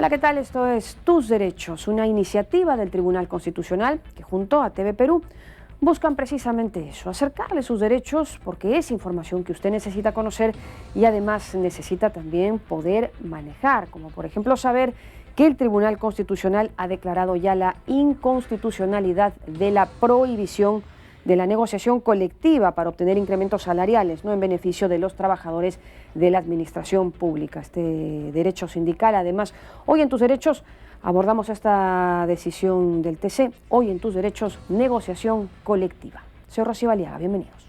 Hola, ¿qué tal? Esto es Tus Derechos, una iniciativa del Tribunal Constitucional que junto a TV Perú buscan precisamente eso, acercarle sus derechos porque es información que usted necesita conocer y además necesita también poder manejar, como por ejemplo saber que el Tribunal Constitucional ha declarado ya la inconstitucionalidad de la prohibición de la negociación colectiva para obtener incrementos salariales, no en beneficio de los trabajadores de la administración pública. Este derecho sindical, además, hoy en Tus Derechos abordamos esta decisión del TC, hoy en Tus Derechos, negociación colectiva. Soy Rocío Aliaga, bienvenidos.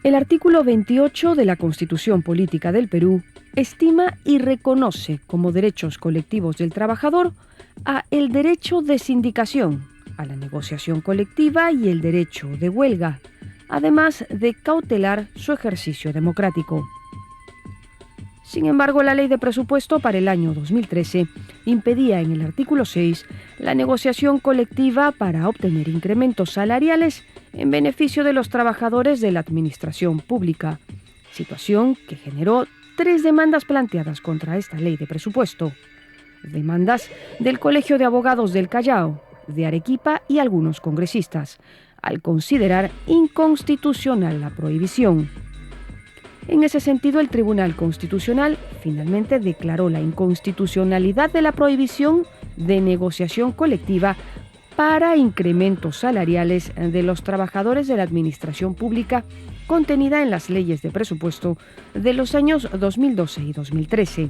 El artículo 28 de la Constitución Política del Perú estima y reconoce como derechos colectivos del trabajador a el derecho de sindicación, a la negociación colectiva y el derecho de huelga, además de cautelar su ejercicio democrático. Sin embargo, la Ley de Presupuesto para el año 2013 impedía en el artículo 6 la negociación colectiva para obtener incrementos salariales en beneficio de los trabajadores de la administración pública, situación que generó 3 demandas planteadas contra esta Ley de Presupuesto. Demandas del Colegio de Abogados del Callao, de Arequipa y algunos congresistas, al considerar inconstitucional la prohibición. En ese sentido, el Tribunal Constitucional finalmente declaró la inconstitucionalidad de la prohibición de negociación colectiva para incrementos salariales de los trabajadores de la administración pública contenida en las leyes de presupuesto de los años 2012 y 2013.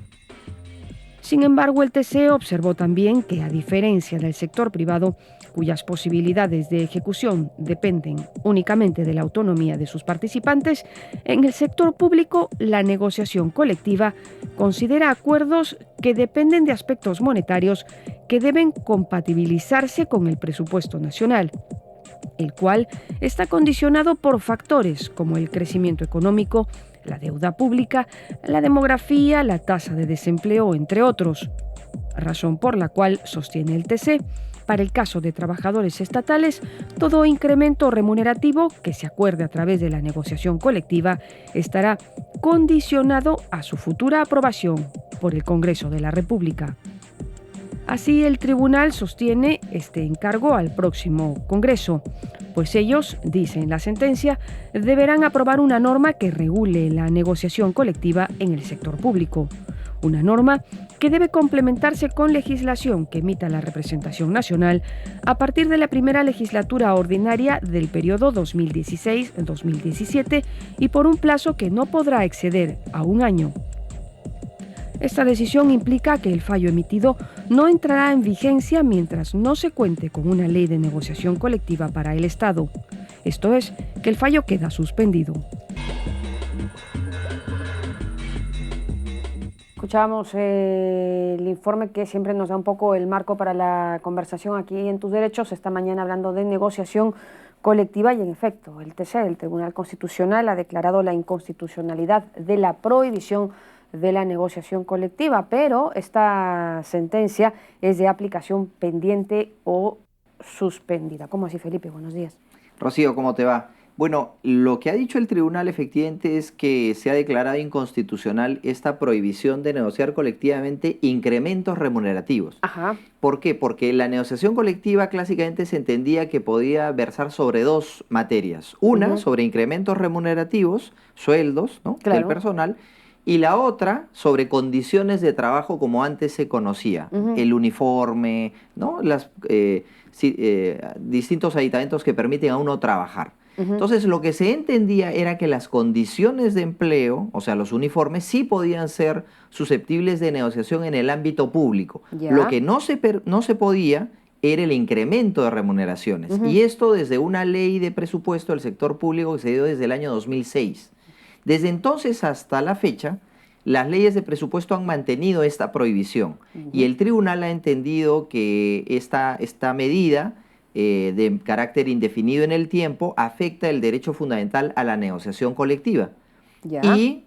Sin embargo, el TC observó también que, a diferencia del sector privado, cuyas posibilidades de ejecución dependen únicamente de la autonomía de sus participantes, en el sector público la negociación colectiva considera acuerdos que dependen de aspectos monetarios que deben compatibilizarse con el presupuesto nacional, el cual está condicionado por factores como el crecimiento económico, la deuda pública, la demografía, la tasa de desempleo, entre otros. Razón por la cual, sostiene el TC, para el caso de trabajadores estatales, todo incremento remunerativo que se acuerde a través de la negociación colectiva estará condicionado a su futura aprobación por el Congreso de la República. Así, el tribunal sostiene este encargo al próximo Congreso, pues ellos, dice en la sentencia, deberán aprobar una norma que regule la negociación colectiva en el sector público. Una norma que debe complementarse con legislación que emita la representación nacional a partir de la primera legislatura ordinaria del periodo 2016-2017 y por un plazo que no podrá exceder a un año. Esta decisión implica que el fallo emitido no entrará en vigencia mientras no se cuente con una ley de negociación colectiva para el Estado. Esto es, que el fallo queda suspendido. Escuchábamos el informe que siempre nos da un poco el marco para la conversación aquí en Tus Derechos, esta mañana hablando de negociación colectiva y en efecto el TC, el Tribunal Constitucional, ha declarado la inconstitucionalidad de la prohibición de la negociación colectiva, pero esta sentencia es de aplicación pendiente o suspendida. ¿Cómo así, Felipe? Buenos días. Rocío, ¿cómo te va? Bueno, lo que ha dicho el tribunal efectivamente es que se ha declarado inconstitucional esta prohibición de negociar colectivamente incrementos remunerativos. Ajá. ¿Por qué? Porque la negociación colectiva clásicamente se entendía que podía versar sobre 2 materias. Una, sobre incrementos remunerativos, sueldos, ¿no?, del personal, y la otra sobre condiciones de trabajo como antes se conocía, el uniforme, ¿no?, distintos aditamentos que permiten a uno trabajar. Entonces, lo que se entendía era que las condiciones de empleo, o sea, los uniformes, sí podían ser susceptibles de negociación en el ámbito público. Lo que no se podía era el incremento de remuneraciones. Y esto desde una ley de presupuesto del sector público que se dio desde el año 2006. Desde entonces hasta la fecha, las leyes de presupuesto han mantenido esta prohibición. Y el tribunal ha entendido que esta medida de carácter indefinido en el tiempo afecta el derecho fundamental a la negociación colectiva. Y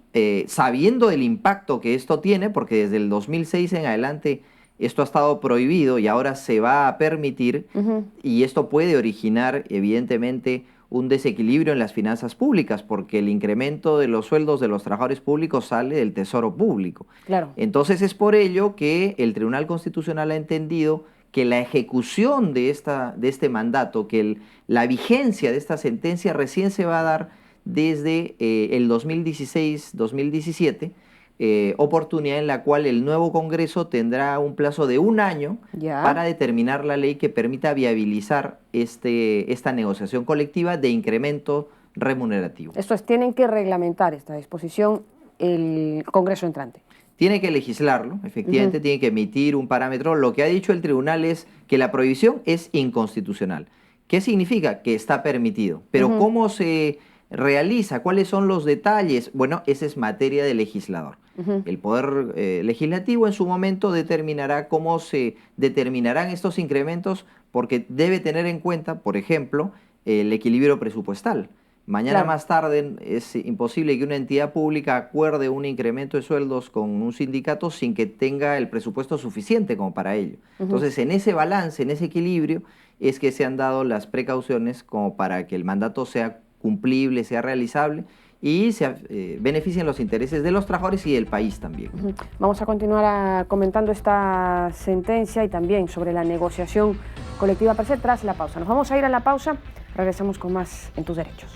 sabiendo del impacto que esto tiene, porque desde el 2006 en adelante esto ha estado prohibido y ahora se va a permitir, y esto puede originar evidentemente un desequilibrio en las finanzas públicas, porque el incremento de los sueldos de los trabajadores públicos sale del tesoro público. Claro. Entonces es por ello que el Tribunal Constitucional ha entendido que la ejecución de este mandato, que la vigencia de esta sentencia recién se va a dar desde el 2016-2017, oportunidad en la cual el nuevo Congreso tendrá un plazo de un año para determinar la ley que permita viabilizar esta negociación colectiva de incremento remunerativo. Esto es, tienen que reglamentar esta disposición el Congreso entrante. Tiene que legislarlo, efectivamente, tiene que emitir un parámetro. Lo que ha dicho el tribunal es que la prohibición es inconstitucional. ¿Qué significa? Que está permitido. Pero ¿cómo se realiza? ¿Cuáles son los detalles? Bueno, esa es materia del legislador. El Poder Legislativo en su momento determinará cómo se determinarán estos incrementos, porque debe tener en cuenta, por ejemplo, el equilibrio presupuestal. Mañana más tarde es imposible que una entidad pública acuerde un incremento de sueldos con un sindicato sin que tenga el presupuesto suficiente como para ello. Entonces, en ese balance, en ese equilibrio, es que se han dado las precauciones como para que el mandato sea cumplible, sea realizable y se beneficien los intereses de los trabajadores y del país también. Vamos a continuar comentando esta sentencia y también sobre la negociación colectiva per se tras la pausa. Nos vamos a ir a la pausa, regresamos con más en Tus Derechos.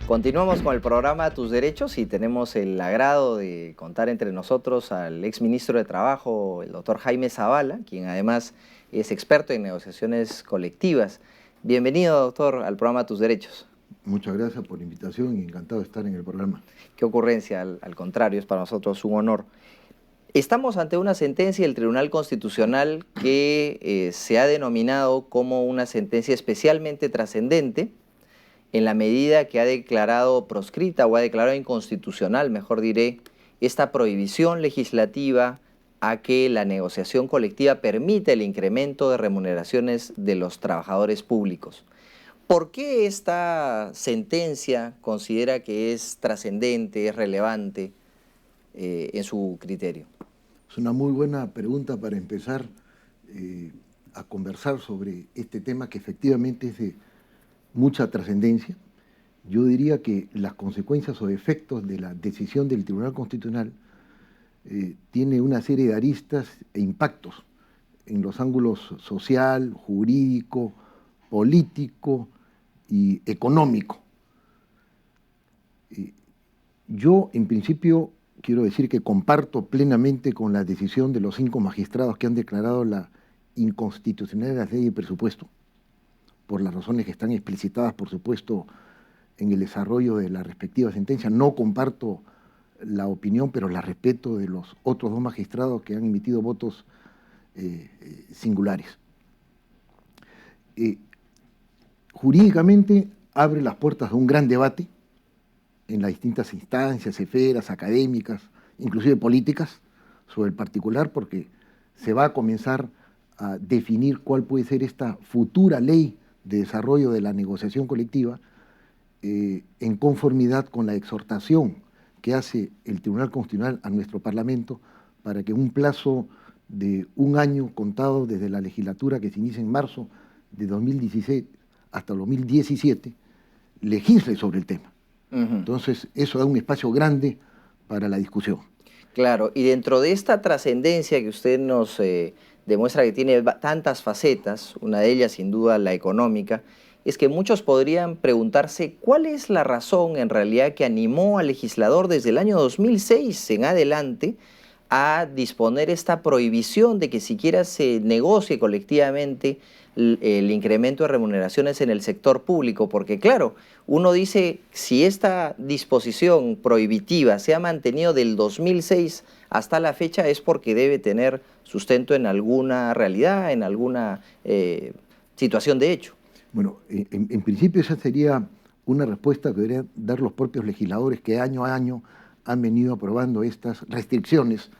Continuamos con el programa Tus Derechos y tenemos el agrado de contar entre nosotros al exministro de Trabajo, el doctor Jaime Zavala, quien además es experto en negociaciones colectivas. Bienvenido, doctor, al programa Tus Derechos. Muchas gracias por la invitación y encantado de estar en el programa. Qué ocurrencia, al contrario, es para nosotros un honor. Estamos ante una sentencia del Tribunal Constitucional que se ha denominado como una sentencia especialmente trascendente, en la medida que ha declarado proscrita o ha declarado inconstitucional, mejor diré, esta prohibición legislativa a que la negociación colectiva permita el incremento de remuneraciones de los trabajadores públicos. ¿Por qué esta sentencia considera que es trascendente, es relevante en su criterio? Es una muy buena pregunta para empezar a conversar sobre este tema que efectivamente es de mucha trascendencia. Yo diría que las consecuencias o efectos de la decisión del Tribunal Constitucional tiene una serie de aristas e impactos en los ángulos social, jurídico, político y económico. Yo, en principio, quiero decir que comparto plenamente con la decisión de los 5 magistrados que han declarado la inconstitucionalidad de la ley de presupuesto, por las razones que están explicitadas, por supuesto, en el desarrollo de la respectiva sentencia. No comparto la opinión, pero la respeto, de los otros 2 magistrados que han emitido votos singulares. Jurídicamente abre las puertas a un gran debate en las distintas instancias, esferas académicas, inclusive políticas, sobre el particular, porque se va a comenzar a definir cuál puede ser esta futura ley de desarrollo de la negociación colectiva en conformidad con la exhortación que hace el Tribunal Constitucional a nuestro Parlamento para que en un plazo de un año contado desde la legislatura que se inicia en marzo de 2016 hasta 2017, legisle sobre el tema. Entonces, eso da un espacio grande para la discusión. Claro, y dentro de esta trascendencia que usted nos demuestra que tiene tantas facetas, una de ellas sin duda la económica, es que muchos podrían preguntarse cuál es la razón en realidad que animó al legislador desde el año 2006 en adelante a disponer esta prohibición de que siquiera se negocie colectivamente el incremento de remuneraciones en el sector público, porque claro, uno dice, si esta disposición prohibitiva se ha mantenido del 2006 hasta la fecha es porque debe tener sustento en alguna realidad, en alguna situación de hecho. Bueno, en principio esa sería una respuesta que deberían dar los propios legisladores que año a año han venido aprobando estas restricciones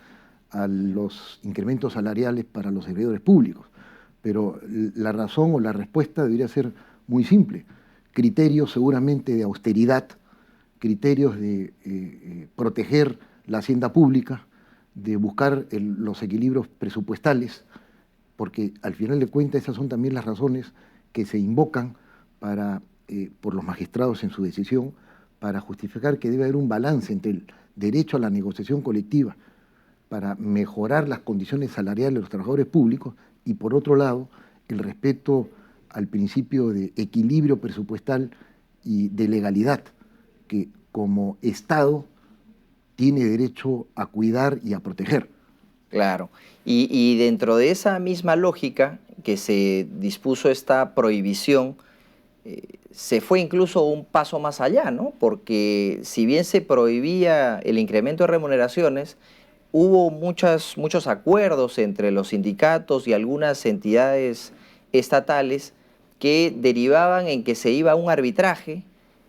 a los incrementos salariales para los servidores públicos. Pero la razón o la respuesta debería ser muy simple. Criterios seguramente de austeridad, criterios de proteger la hacienda pública, de buscar los equilibrios presupuestales, porque al final de cuentas esas son también las razones que se invocan por los magistrados en su decisión para justificar que debe haber un balance entre el derecho a la negociación colectiva para mejorar las condiciones salariales de los trabajadores públicos y, por otro lado, el respeto al principio de equilibrio presupuestal y de legalidad, que como Estado tiene derecho a cuidar y a proteger. Claro. Y dentro de esa misma lógica que se dispuso esta prohibición, se fue incluso un paso más allá, ¿no? Porque si bien se prohibía el incremento de remuneraciones, hubo muchos acuerdos entre los sindicatos y algunas entidades estatales que derivaban en que se iba a un arbitraje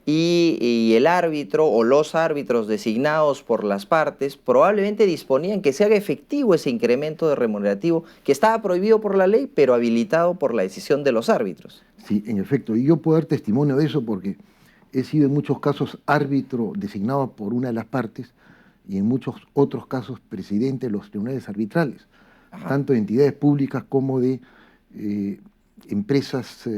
y el árbitro o los árbitros designados por las partes probablemente disponían que se haga efectivo ese incremento de remunerativo que estaba prohibido por la ley, pero habilitado por la decisión de los árbitros. Sí, en efecto, y yo puedo dar testimonio de eso porque he sido en muchos casos árbitro designado por una de las partes y en muchos otros casos presidente de los tribunales arbitrales, tanto de entidades públicas como de empresas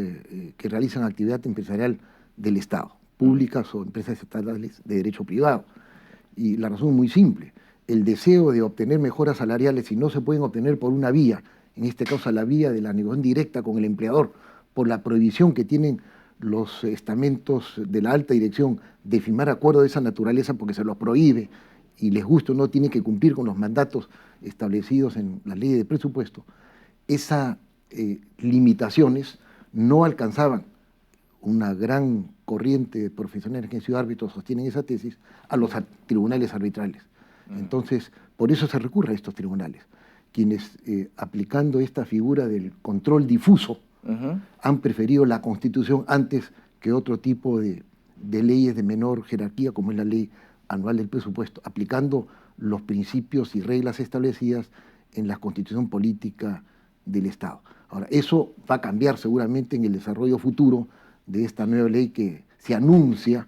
que realizan actividad empresarial del Estado, públicas o empresas estatales de derecho privado. Y la razón es muy simple. El deseo de obtener mejoras salariales, si no se pueden obtener por una vía, en este caso la vía de la negociación directa con el empleador, por la prohibición que tienen los estamentos de la alta dirección de firmar acuerdos de esa naturaleza porque se los prohíbe y les gusta o no, tienen que cumplir con los mandatos establecidos en la ley de presupuesto, esas limitaciones no alcanzaban. Una gran corriente de profesionales que han sido árbitros sostienen esa tesis a los tribunales arbitrales. Entonces, por eso se recurre a estos tribunales, quienes aplicando esta figura del control difuso han preferido la Constitución antes que otro tipo de leyes de menor jerarquía, como es la ley anual del presupuesto, aplicando los principios y reglas establecidas en la Constitución política del Estado. Ahora, eso va a cambiar seguramente en el desarrollo futuro de esta nueva ley que se anuncia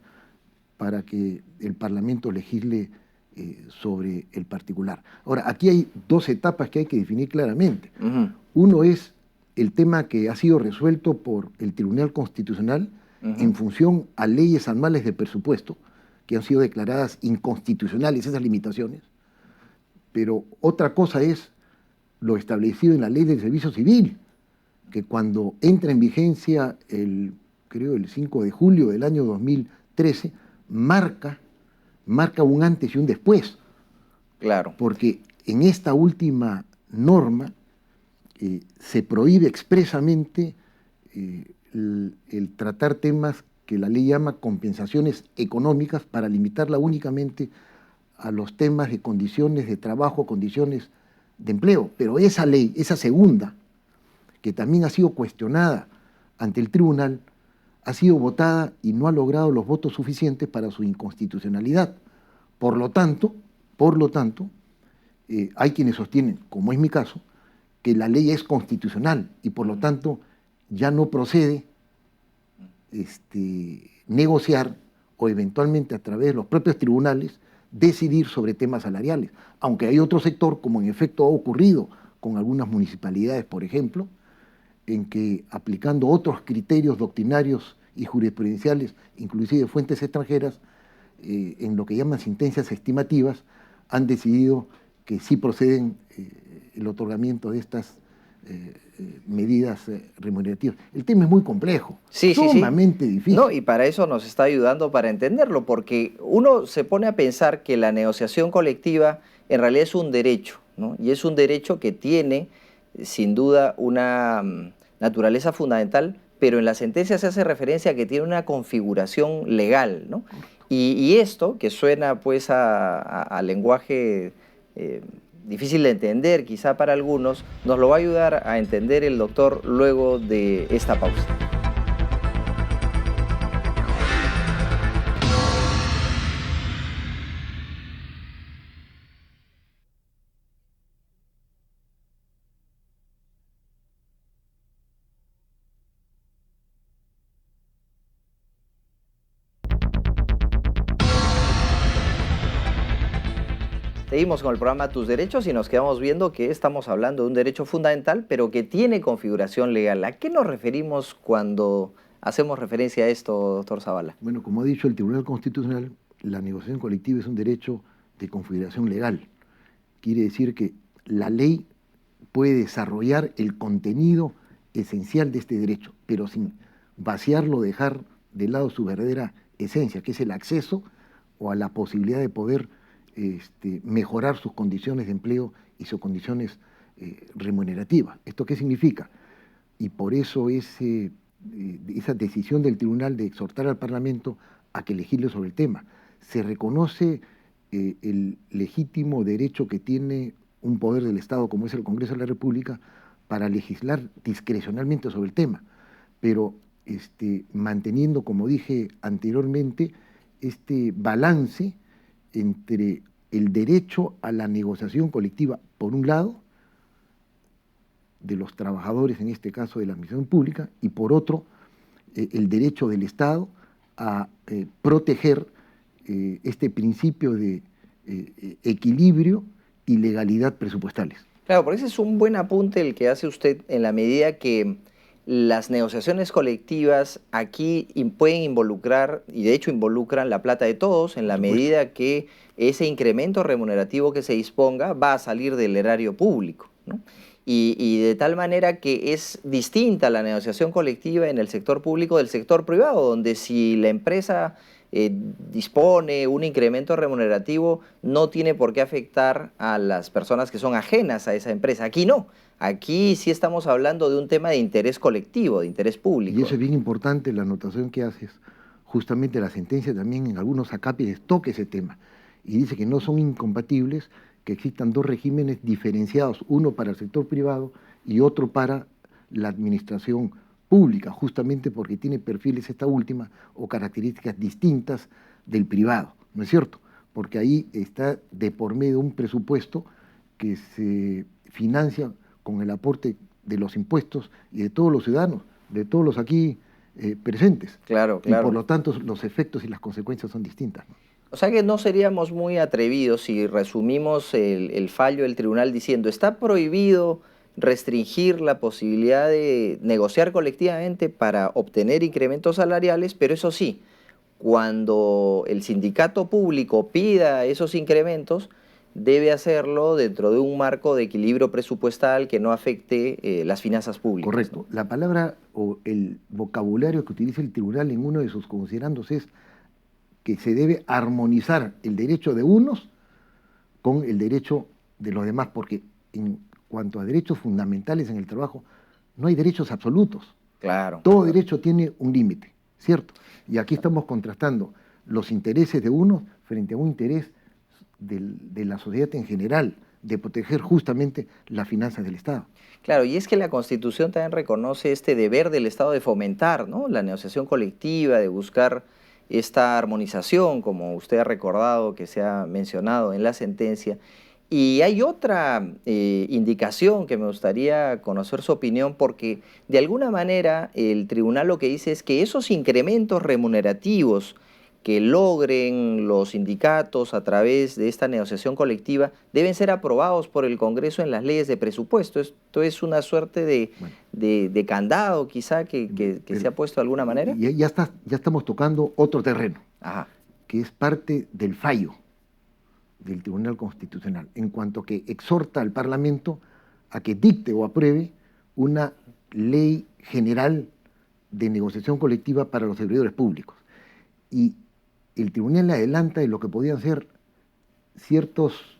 para que el Parlamento legisle sobre el particular. Ahora, aquí hay dos etapas que hay que definir claramente. Uno es el tema que ha sido resuelto por el Tribunal Constitucional en función a leyes anuales de presupuesto, que han sido declaradas inconstitucionales esas limitaciones, pero otra cosa es lo establecido en la Ley del Servicio Civil, que cuando entra en vigencia creo el 5 de julio del año 2013, marca un antes y un después. Claro. Porque en esta última norma se prohíbe expresamente el tratar temas que la ley llama compensaciones económicas para limitarla únicamente a los temas de condiciones de trabajo, condiciones de empleo. Pero esa ley, esa segunda, que también ha sido cuestionada ante el tribunal, ha sido votada y no ha logrado los votos suficientes para su inconstitucionalidad. Por lo tanto, hay quienes sostienen, como es mi caso, que la ley es constitucional y por lo tanto ya no procede negociar o eventualmente a través de los propios tribunales decidir sobre temas salariales. Aunque hay otro sector, como en efecto ha ocurrido con algunas municipalidades, por ejemplo, en que aplicando otros criterios doctrinarios y jurisprudenciales, inclusive fuentes extranjeras, en lo que llaman sentencias estimativas, han decidido que sí proceden el otorgamiento de estas medidas remunerativas. El tema es muy complejo, sumamente difícil. No, y para eso nos está ayudando para entenderlo, porque uno se pone a pensar que la negociación colectiva en realidad es un derecho, ¿no? Y es un derecho que tiene, sin duda, una naturaleza fundamental, pero en la sentencia se hace referencia a que tiene una configuración legal, ¿no? Y esto, que suena pues a lenguaje difícil de entender quizá para algunos, nos lo va a ayudar a entender el doctor luego de esta pausa. Seguimos con el programa Tus Derechos y nos quedamos viendo que estamos hablando de un derecho fundamental, pero que tiene configuración legal. ¿A qué nos referimos cuando hacemos referencia a esto, doctor Zavala? Bueno, como ha dicho el Tribunal Constitucional, la negociación colectiva es un derecho de configuración legal. Quiere decir que la ley puede desarrollar el contenido esencial de este derecho, pero sin vaciarlo, dejar de lado su verdadera esencia, que es el acceso o a la posibilidad de poder mejorar sus condiciones de empleo y sus condiciones remunerativas. ¿Esto qué significa? Y por eso esa decisión del tribunal de exhortar al Parlamento a que legisle sobre el tema. Se reconoce el legítimo derecho que tiene un poder del Estado, como es el Congreso de la República, para legislar discrecionalmente sobre el tema, pero manteniendo, como dije anteriormente, este balance entre el derecho a la negociación colectiva, por un lado, de los trabajadores, en este caso de la administración pública, y por otro, el derecho del Estado a proteger este principio de equilibrio y legalidad presupuestales. Claro, por eso es un buen apunte el que hace usted en la medida que las negociaciones colectivas aquí pueden involucrar, y de hecho involucran la plata de todos, en la medida que ese incremento remunerativo que se disponga va a salir del erario público, ¿no? Y de tal manera que es distinta la negociación colectiva en el sector público del sector privado, donde si la empresa dispone un incremento remunerativo, no tiene por qué afectar a las personas que son ajenas a esa empresa. Aquí no. Aquí sí estamos hablando de un tema de interés colectivo, de interés público. Y eso es bien importante, la anotación que haces. Justamente la sentencia también en algunos acápites toca ese tema y dice que no son incompatibles que existan dos regímenes diferenciados, uno para el sector privado y otro para la administración pública, justamente porque tiene perfiles esta última o características distintas del privado, ¿no es cierto? Porque ahí está de por medio un presupuesto que se financia con el aporte de los impuestos y de todos los ciudadanos, de todos los aquí presentes. Claro. Y por lo tanto los efectos y las consecuencias son distintas, ¿no? O sea que no seríamos muy atrevidos si resumimos el fallo del tribunal diciendo está prohibido restringir la posibilidad de negociar colectivamente para obtener incrementos salariales, pero eso sí, cuando el sindicato público pida esos incrementos, debe hacerlo dentro de un marco de equilibrio presupuestal que no afecte las finanzas públicas. Correcto. ¿No? La palabra o el vocabulario que utiliza el tribunal en uno de sus considerandos es que se debe armonizar el derecho de unos con el derecho de los demás, porque en cuanto a derechos fundamentales en el trabajo, no hay derechos absolutos. Claro. Todo derecho tiene un límite, ¿cierto? Y aquí estamos contrastando los intereses de unos frente a un interés de la sociedad en general, de proteger justamente las finanzas del Estado. Claro, y es que la Constitución también reconoce este deber del Estado de fomentar, ¿no?, la negociación colectiva, de buscar esta armonización, como usted ha recordado, que se ha mencionado en la sentencia. Y hay otra indicación que me gustaría conocer su opinión, porque de alguna manera el tribunal lo que dice es que esos incrementos remunerativos que logren los sindicatos a través de esta negociación colectiva deben ser aprobados por el Congreso en las leyes de presupuesto. Esto es una suerte de candado quizá que se ha puesto de alguna manera. Ya estamos tocando otro terreno, Ajá. que es parte del fallo del Tribunal Constitucional, en cuanto que exhorta al Parlamento a que dicte o apruebe una ley general de negociación colectiva para los servidores públicos. Y el tribunal le adelanta de lo que podían ser ciertos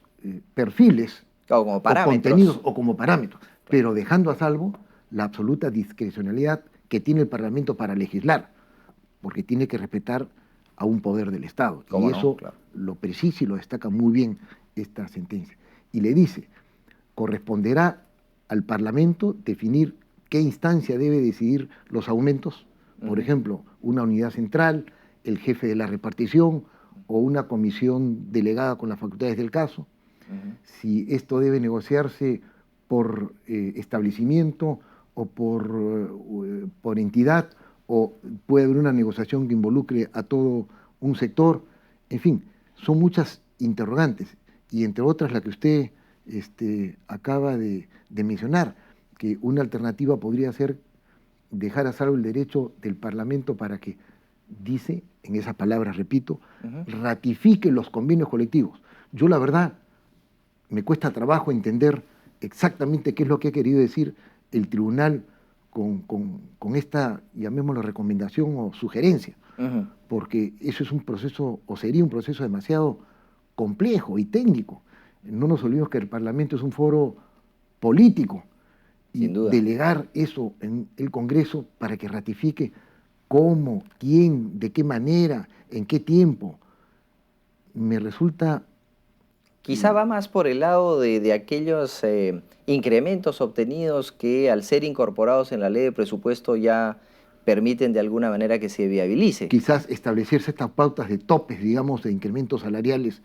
perfiles Claro, como parámetros. o contenidos o como parámetros, pero dejando a salvo la absoluta discrecionalidad que tiene el Parlamento para legislar, porque tiene que respetar a un poder del Estado. Y no, eso claro, lo precisa y lo destaca muy bien esta sentencia. Y le dice, corresponderá al Parlamento definir qué instancia debe decidir los aumentos, por ejemplo, una unidad central, el jefe de la repartición o una comisión delegada con las facultades del caso. Si esto debe negociarse por establecimiento o por entidad, o puede haber una negociación que involucre a todo un sector. En fin, son muchas interrogantes y entre otras la que usted acaba de mencionar, que una alternativa podría ser dejar a salvo el derecho del Parlamento para que, dice, en esas palabras, repito, ratifique los convenios colectivos. Yo la verdad me cuesta trabajo entender exactamente qué es lo que ha querido decir el tribunal con esta, llamémoslo, recomendación o sugerencia, porque eso es un proceso, o sería un proceso demasiado complejo y técnico. No nos olvidemos que el Parlamento es un foro político, y sin duda, delegar eso en el Congreso para que ratifique cómo, quién, de qué manera, en qué tiempo, me resulta... Quizá va más por el lado de aquellos incrementos obtenidos que al ser incorporados en la ley de presupuesto ya permiten de alguna manera que se viabilice. Quizás establecer ciertas pautas de topes, digamos, de incrementos salariales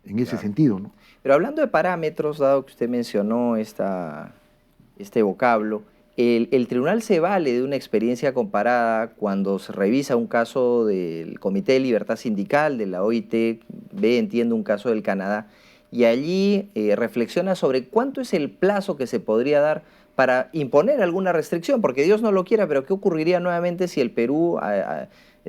en ese sentido, ¿no? Pero hablando de parámetros, dado que usted mencionó este vocablo, el tribunal se vale de una experiencia comparada cuando se revisa un caso del Comité de Libertad Sindical, de la OIT, ve, entiendo, un caso del Canadá, y allí reflexiona sobre cuánto es el plazo que se podría dar para imponer alguna restricción, porque Dios no lo quiera, pero ¿qué ocurriría nuevamente si el Perú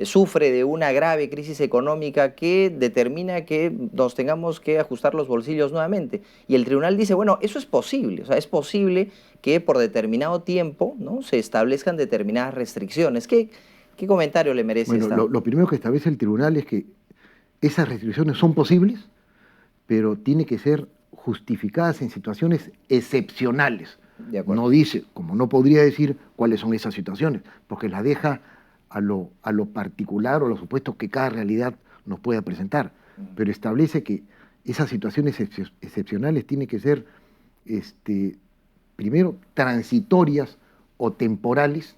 sufre de una grave crisis económica que determina que nos tengamos que ajustar los bolsillos nuevamente? Y el tribunal dice, bueno, eso es posible, o sea, es posible que por determinado tiempo, ¿no?, se establezcan determinadas restricciones. ¿Qué comentario le merece Bueno, esta? lo primero que establece el tribunal es que esas restricciones son posibles, pero tiene que ser justificadas en situaciones excepcionales. De acuerdo. No dice, como no podría decir cuáles son esas situaciones, porque las deja a lo particular o a los supuestos que cada realidad nos pueda presentar, pero establece que esas situaciones excepcionales tienen que ser, primero, transitorias o temporales,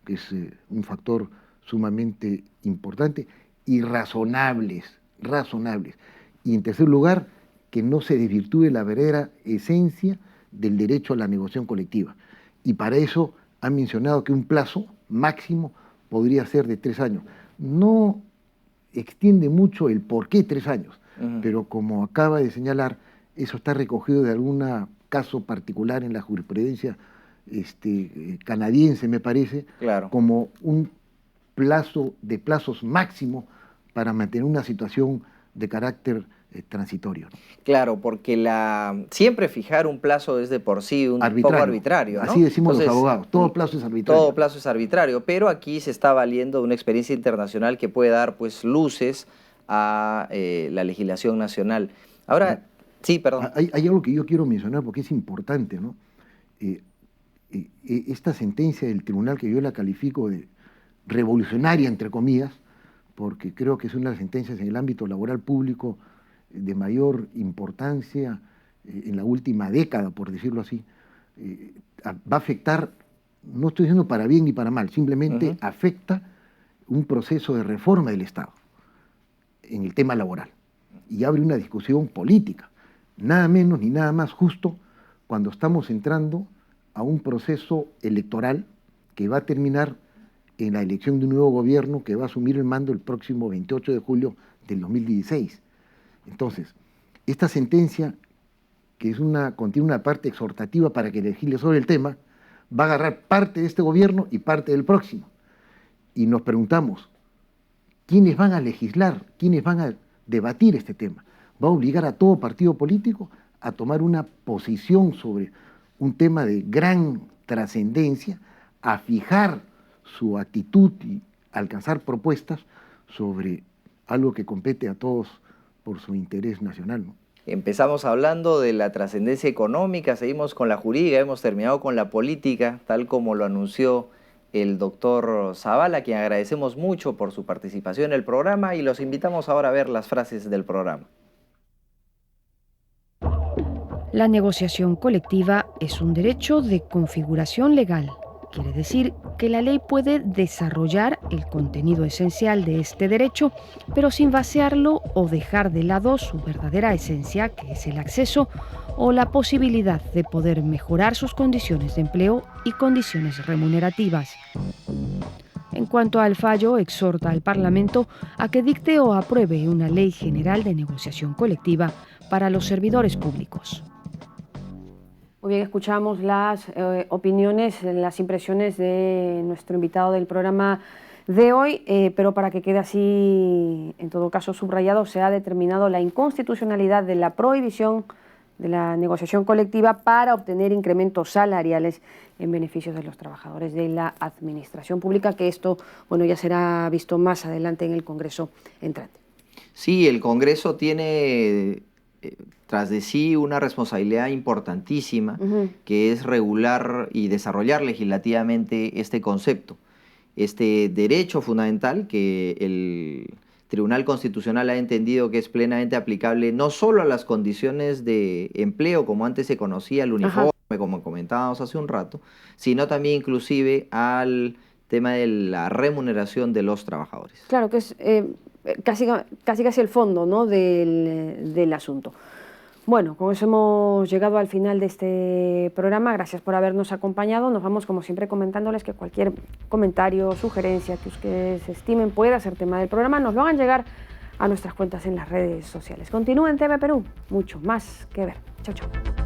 que es un factor sumamente importante, y razonables. Y en tercer lugar, que no se desvirtúe la verdadera esencia del derecho a la negociación colectiva. Y para eso han mencionado que un plazo máximo podría ser de 3 años. No extiende mucho el por qué 3 años, pero como acaba de señalar, eso está recogido de algún caso particular en la jurisprudencia canadiense, me parece, Claro. como un plazo de plazos máximo para mantener una situación de carácter transitorio, ¿no? Claro, porque siempre fijar un plazo es de por sí un poco arbitrario, ¿no? Así decimos Entonces, los abogados, todo plazo es arbitrario. Todo plazo es arbitrario, pero aquí se está valiendo de una experiencia internacional que puede dar, pues, luces a la legislación nacional. Ahora, sí, perdón. Hay algo que yo quiero mencionar porque es importante, ¿no? Esta sentencia del tribunal, que yo la califico de revolucionaria, entre comillas, porque creo que es una de las sentencias en el ámbito laboral público de mayor importancia en la última década, por decirlo así, va a afectar, no estoy diciendo para bien ni para mal, simplemente afecta un proceso de reforma del Estado en el tema laboral y abre una discusión política, nada menos ni nada más justo cuando estamos entrando a un proceso electoral que va a terminar en la elección de un nuevo gobierno que va a asumir el mando el próximo 28 de julio del 2016. Entonces, esta sentencia, que contiene una parte exhortativa para que legisle sobre el tema, va a agarrar parte de este gobierno y parte del próximo. Y nos preguntamos, ¿quiénes van a legislar? ¿Quiénes van a debatir este tema? ¿Va a obligar a todo partido político a tomar una posición sobre un tema de gran trascendencia, a fijar su actitud y alcanzar propuestas sobre algo que compete a todos por su interés nacional, ¿no? Empezamos hablando de la trascendencia económica, seguimos con la jurídica, hemos terminado con la política, tal como lo anunció el doctor Zavala, a quien agradecemos mucho por su participación en el programa, y los invitamos ahora a ver las frases del programa. La negociación colectiva es un derecho de configuración legal. Quiere decir que la ley puede desarrollar el contenido esencial de este derecho, pero sin vaciarlo o dejar de lado su verdadera esencia, que es el acceso o la posibilidad de poder mejorar sus condiciones de empleo y condiciones remunerativas. En cuanto al fallo, exhorta al Parlamento a que dicte o apruebe una ley general de negociación colectiva para los servidores públicos. Muy bien, escuchamos las opiniones, las impresiones de nuestro invitado del programa de hoy, pero para que quede así, en todo caso, subrayado, se ha determinado la inconstitucionalidad de la prohibición de la negociación colectiva para obtener incrementos salariales en beneficio de los trabajadores de la administración pública, que esto, bueno, ya será visto más adelante en el Congreso entrante. Sí, el Congreso tiene tras de sí una responsabilidad importantísima, que es regular y desarrollar legislativamente este concepto, este derecho fundamental que el Tribunal Constitucional ha entendido que es plenamente aplicable no solo a las condiciones de empleo, como antes se conocía, el uniforme, como comentábamos hace un rato, sino también inclusive al tema de la remuneración de los trabajadores. Claro, que es casi el fondo, ¿no?, del asunto. Bueno, con eso hemos llegado al final de este programa. Gracias por habernos acompañado. Nos vamos, como siempre, comentándoles que cualquier comentario, sugerencia que ustedes estimen pueda ser tema del programa, nos lo hagan llegar a nuestras cuentas en las redes sociales. Continúen TV Perú, mucho más que ver. Chau, chau.